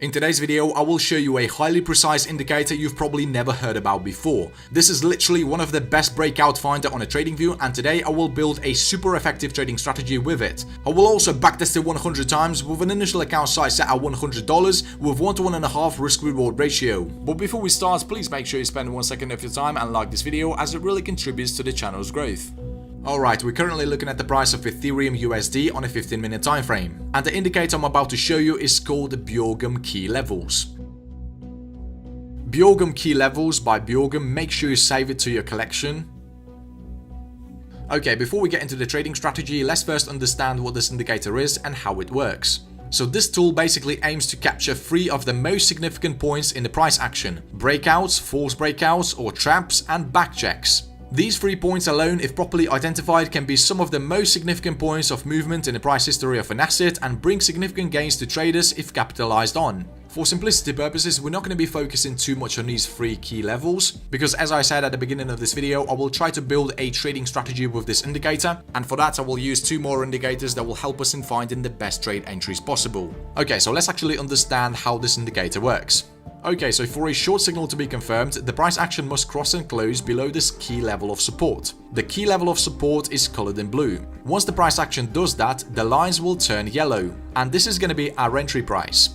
In today's video, I will show you a highly precise indicator you've probably never heard about before. This is literally one of the best breakout finder on a TradingView, and today I will build a super effective trading strategy with it. I will also backtest it 100 times with an initial account size set at $100 with 1 to 1.5 risk-reward ratio. But before we start, please make sure you spend 1 second of your time and like this video, as it really contributes to the channel's growth. Alright, we're currently looking at the price of Ethereum USD on a 15-minute time frame, and the indicator I'm about to show you is called the Bjorgum Key Levels. Bjorgum Key Levels by Bjorgum, make sure you save it to your collection. Okay, before we get into the trading strategy, let's first understand what this indicator is and how it works. So this tool basically aims to capture 3 of the most significant points in the price action: breakouts, false breakouts or traps, and backchecks. These 3 points alone, if properly identified, can be some of the most significant points of movement in the price history of an asset and bring significant gains to traders if capitalized on. For simplicity purposes, we're not going to be focusing too much on these 3 key levels, because as I said at the beginning of this video, I will try to build a trading strategy with this indicator, and for that I will use 2 more indicators that will help us in finding the best trade entries possible. Okay, so let's actually understand how this indicator works. Okay, so for a short signal to be confirmed, the price action must cross and close below this key level of support. The key level of support is colored in blue. Once the price action does that, the lines will turn yellow, and this is going to be our entry price.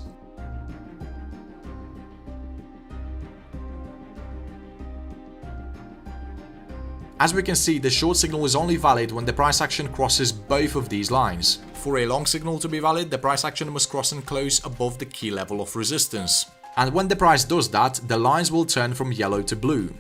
As we can see, the short signal is only valid when the price action crosses both of these lines. For a long signal to be valid, the price action must cross and close above the key level of resistance. And when the price does that, the lines will turn from yellow to blue.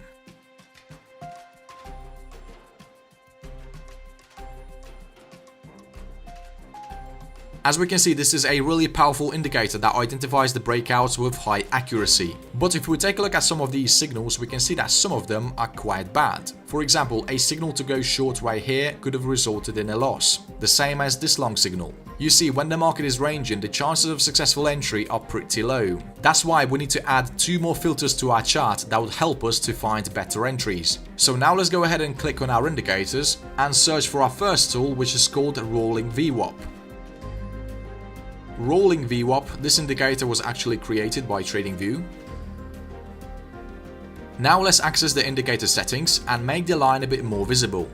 As we can see, this is a really powerful indicator that identifies the breakouts with high accuracy. But if we take a look at some of these signals, we can see that some of them are quite bad. For example, a signal to go short right here could have resulted in a loss, the same as this long signal. You see, when the market is ranging, the chances of successful entry are pretty low. That's why we need to add 2 more filters to our chart that would help us to find better entries. So now let's go ahead and click on our indicators and search for our first tool, which is called Rolling VWAP. Rolling VWAP, this indicator was actually created by TradingView. Now let's access the indicator settings and make the line a bit more visible.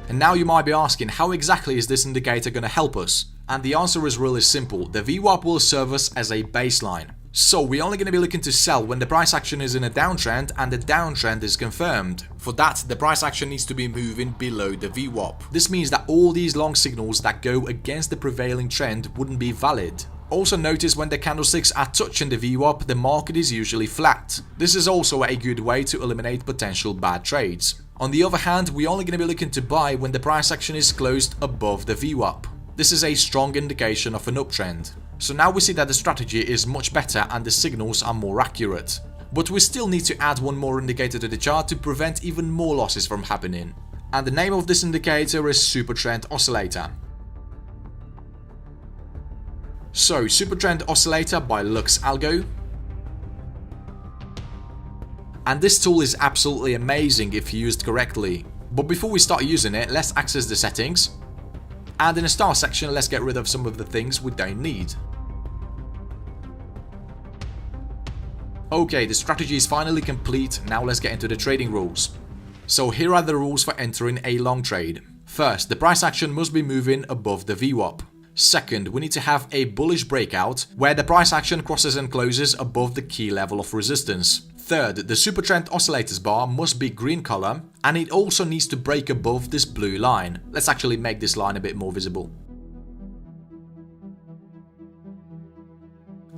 And now you might be asking, how exactly is this indicator going to help us? And the answer is really simple. The VWAP will serve us as a baseline. So we're only going to be looking to sell when the price action is in a downtrend and the downtrend is confirmed. For that, the price action needs to be moving below the VWAP. This means that all these long signals that go against the prevailing trend wouldn't be valid. Also notice when the candlesticks are touching the VWAP, the market is usually flat. This is also a good way to eliminate potential bad trades. On the other hand, we're only going to be looking to buy when the price action is closed above the VWAP. This is a strong indication of an uptrend. So now we see that the strategy is much better and the signals are more accurate. But we still need to add 1 more indicator to the chart to prevent even more losses from happening. And the name of this indicator is Super Trend Oscillator. So Super Trend Oscillator by Lux Algo. And this tool is absolutely amazing if used correctly. But before we start using it, let's access the settings. And in the start section, let's get rid of some of the things we don't need. Okay, the strategy is finally complete. Now let's get into the trading rules. So here are the rules for entering a long trade. First, the price action must be moving above the VWAP. Second, we need to have a bullish breakout where the price action crosses and closes above the key level of resistance. Third, the Super Trend Oscillators bar must be green color, and it also needs to break above this blue line. Let's actually make this line a bit more visible.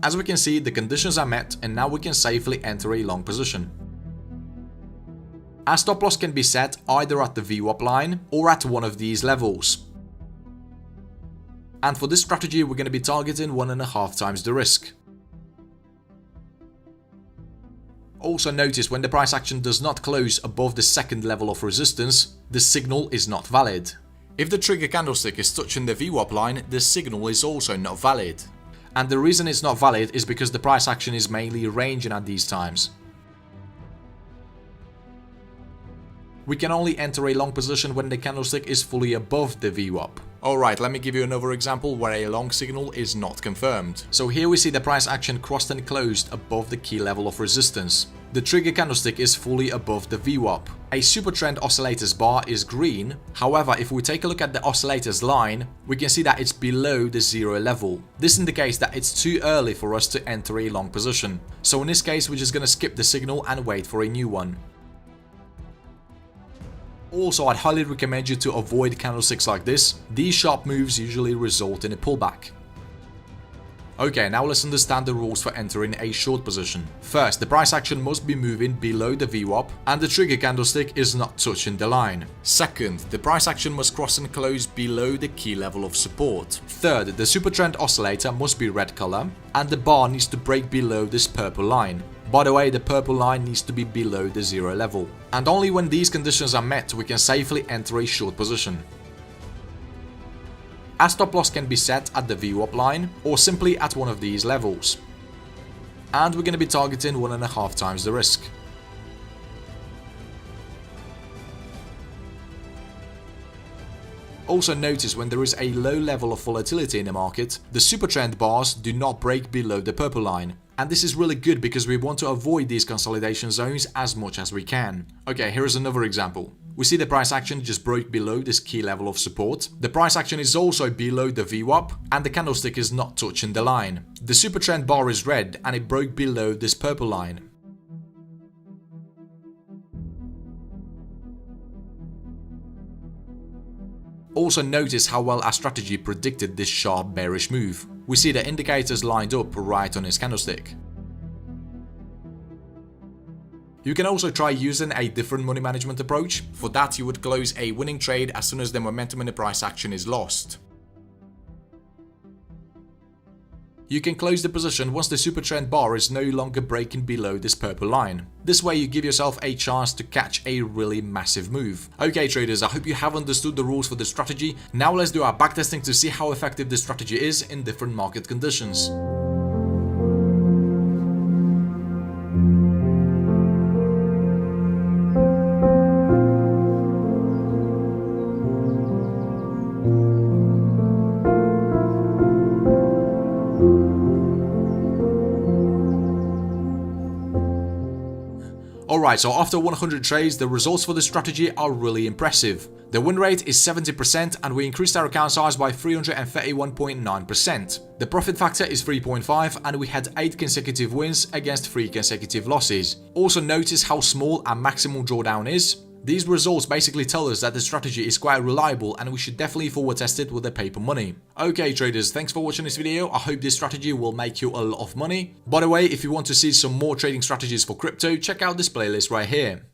As we can see, the conditions are met, and now we can safely enter a long position. Our stop loss can be set either at the VWAP line or at one of these levels. And for this strategy, we're going to be targeting 1.5 times the risk. Also notice when the price action does not close above the second level of resistance, the signal is not valid. If the trigger candlestick is touching the VWAP line, the signal is also not valid. And the reason it's not valid is because the price action is mainly ranging at these times. We can only enter a long position when the candlestick is fully above the VWAP. Alright, let me give you another example where a long signal is not confirmed. So here we see the price action crossed and closed above the key level of resistance. The trigger candlestick is fully above the VWAP. A super trend oscillator's bar is green. However, if we take a look at the oscillator's line, we can see that it's below the zero level. This indicates that it's too early for us to enter a long position. So in this case, we're just gonna skip the signal and wait for a new one. Also, I'd highly recommend you to avoid candlesticks like this. These sharp moves usually result in a pullback. Okay, now let's understand the rules for entering a short position. First, the price action must be moving below the VWAP and the trigger candlestick is not touching the line. Second, the price action must cross and close below the key level of support. Third, the super trend oscillator must be red color and the bar needs to break below this purple line. By the way, the purple line needs to be below the zero level. And only when these conditions are met, we can safely enter a short position. A stop loss can be set at the VWAP line or simply at one of these levels. And we're going to be targeting 1.5 times the risk. Also notice when there is a low level of volatility in the market, the super trend bars do not break below the purple line. And this is really good because we want to avoid these consolidation zones as much as we can. Okay, here is another example. We see the price action just broke below this key level of support. The price action is also below the VWAP and the candlestick is not touching the line. The super trend bar is red and it broke below this purple line. Also notice how well our strategy predicted this sharp bearish move. We see the indicators lined up right on his candlestick. You can also try using a different money management approach. For that, you would close a winning trade as soon as the momentum in the price action is lost. You can close the position once the super trend bar is no longer breaking below this purple line. This way you give yourself a chance to catch a really massive move. Okay traders, I hope you have understood the rules for this strategy. Now let's do our backtesting to see how effective this strategy is in different market conditions. Alright, so after 100 trades, the results for this strategy are really impressive. The win rate is 70% and we increased our account size by 331.9%. The profit factor is 3.5 and we had 8 consecutive wins against 3 consecutive losses. Also notice how small our maximum drawdown is. These results basically tell us that the strategy is quite reliable and we should definitely forward test it with the paper money. Okay traders, thanks for watching this video. I hope this strategy will make you a lot of money. By the way, if you want to see some more trading strategies for crypto, check out this playlist right here.